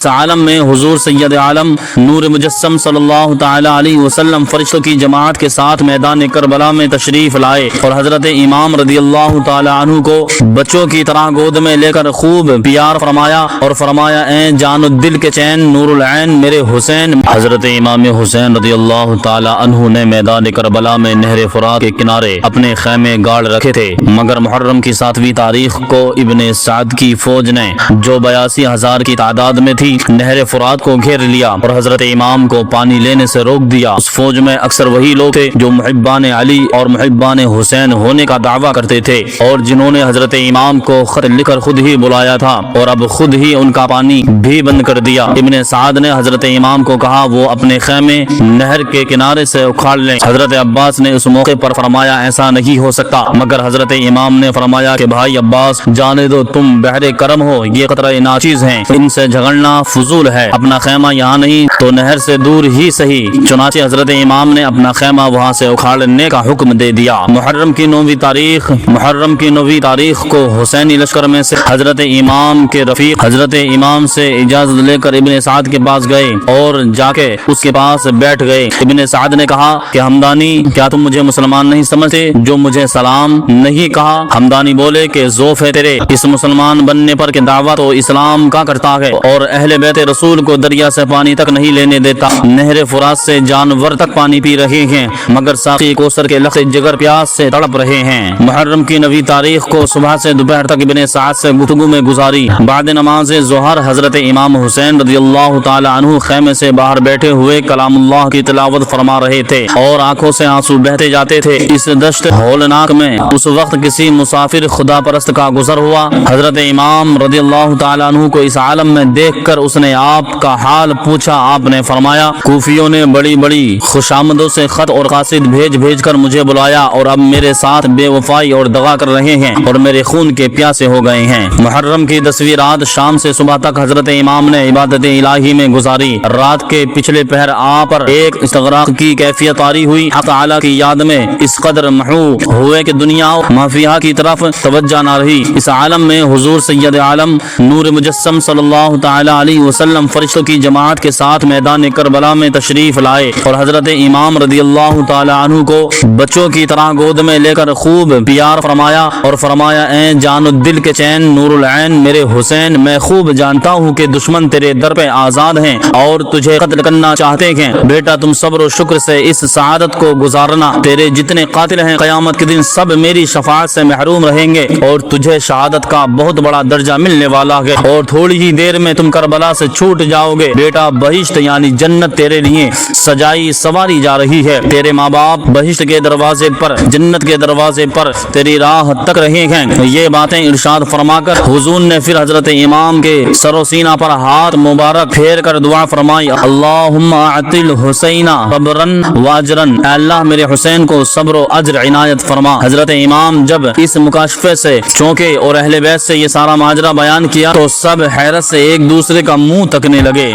عالم میں حضور سید عالم نور مجسم صلی اللہ تعالی علیہ وسلم فرشتوں کی جماعت کے ساتھ میدان کربلا میں تشریف لائے اور حضرت امام رضی اللہ تعالی عنہ کو بچوں کی طرح گود میں لے کر خوب پیار فرمایا اور فرمایا اے جان الدل کے چین نور العین میرے حسین۔ حضرت امام حسین رضی اللہ تعالی عنہ نے میدان کربلا میں نہر فرات کے کنارے اپنے خیمے گاڑ رکھے تھے، مگر محرم کی 7ویں تاریخ کو ابن سعد کی فوج نے جو 82,000 کی تعداد میں تھی نہر فرات کو گھیر لیا اور حضرت امام کو پانی لینے سے روک دیا۔ اس فوج میں اکثر وہی لوگ تھے جو محبان علی اور محبان حسین ہونے کا دعویٰ کرتے تھے اور جنہوں نے حضرت امام کو خط لکھ کر خود ہی بلایا تھا اور اب خود ہی ان کا پانی بھی بند کر دیا۔ ابن سعد نے حضرت امام کو کہا وہ اپنے خیمے نہر کے کنارے سے اکھاڑ لیں۔ حضرت عباس نے اس موقع پر فرمایا ایسا نہیں ہو سکتا، مگر حضرت امام نے فرمایا کہ بھائی عباس جانے دو، تم بحر کرم ہو، یہ قطرہ ناچیز ہیں، ان سے جھگڑنا فضول ہے، اپنا خیمہ یہاں نہیں تو نہر سے دور ہی صحیح۔ چنانچہ حضرت امام نے اپنا خیمہ وہاں سے اکھاڑنے کا حکم دے دیا۔ محرم کی 9ویں تاریخ کو حسینی لشکر میں سے حضرت امام کے رفیق حضرت امام سے اجازت لے کر ابن سعد کے پاس گئے اور جا کے اس کے پاس بیٹھ گئے۔ ابن سعد نے کہا کہ ہمدانی کیا تم مجھے مسلمان نہیں سمجھتے جو مجھے سلام نہیں کہا؟ ہمدانی بولے کہ ذوف ہے تیرے اس مسلمان بننے پر کہ دعویٰ تو اسلام کا کرتا ہے اور اہل بیت رسول کو دریا سے پانی تک نہیں لینے دیتا، نہر فرات سے جانور تک پانی پی رہے ہیں مگر ساقی کوثر کے لخت جگر پیاس سے تڑپ رہے ہیں۔ محرم کی 9ویں تاریخ کو صبح سے دوپہر تک ابن سعد سے گفتگو میں گزاری۔ بعد نماز ظہر حضرت امام حسین رضی اللہ تعالی عنہ خیمے سے باہر بیٹھے ہوئے کلام اللہ کی تلاوت فرما رہے تھے اور آنکھوں سے آنسو بہتے جاتے تھے۔ اس دشت ہولناک میں اس وقت کسی مسافر خدا پرست کا گزر ہوا۔ حضرت امام رضی اللہ تعالی عنہ کو اس عالم میں دیکھ کر اس نے آپ کا حال پوچھا۔ آپ نے فرمایا کوفیوں نے بڑی بڑی خوشامدوں سے خط اور قاصد بھیج کر مجھے بلایا اور اب میرے ساتھ بے وفائی اور دغا کر رہے ہیں اور میرے خون کے پیاسے ہو گئے ہیں۔ محرم کی 10ویں رات شام سے صبح تک حضرت امام نے عبادت الہی میں گزاری۔ رات کے پچھلے پہر آپ پر ایک استغراق کی کیفیت طاری ہوئی۔ حق تعالی کی یاد میں اس قدر محو ہوئے کہ دنیا مافیہ کی طرف توجہ نہ رہی۔ اس عالم میں حضور سید عالم نور مجسم صلی اللہ تعالی علیہ وسلم فرشتوں کی جماعت کے ساتھ میدان کربلا میں تشریف لائے اور حضرت امام رضی اللہ تعالی عنہ کو بچوں کی طرح گود میں لے کر خوب پیار فرمایا اور فرمایا اے جان الدل کے چین نور العین میرے حسین، میں خوب جانتا ہوں کہ دشمن تیرے در پہ آزاد ہیں اور تجھے قتل کرنا چاہتے ہیں، بیٹا تم صبر و شکر سے اس سعادت کو گزارنا، تیرے جتنے قاتل ہیں قیامت کے دن سب میری شفاعت سے محروم رہیں گے اور تجھے شہادت کا بہت بڑا درجہ ملنے والا ہے اور تھوڑی ہی دیر میں تم کربلا سے چھوٹ جاؤ گے، بیٹا بہشت یعنی جنت تیرے لیے سجائی سواری جا رہی ہے، تیرے ماں باپ بہشت کے دروازے پر جنت کے دروازے پر تیری راہ تک رہے ہیں۔ یہ باتیں ارشاد فرما کر حضور نے پھر حضرت امام کے سر و سینہ پر ہاتھ مبارک پھیر کر دعا فرمائی اللہم اعطل حسین صبرا واجرا، اے اللہ میرے حسین کو صبر و اجر عنایت فرما۔ حضرت امام جب اس مکاشفے سے چونکے اور اہل بیت سے یہ سارا ماجرا بیان کیا تو سب حیرت سے ایک دوسرے کا منہ تکنے لگے۔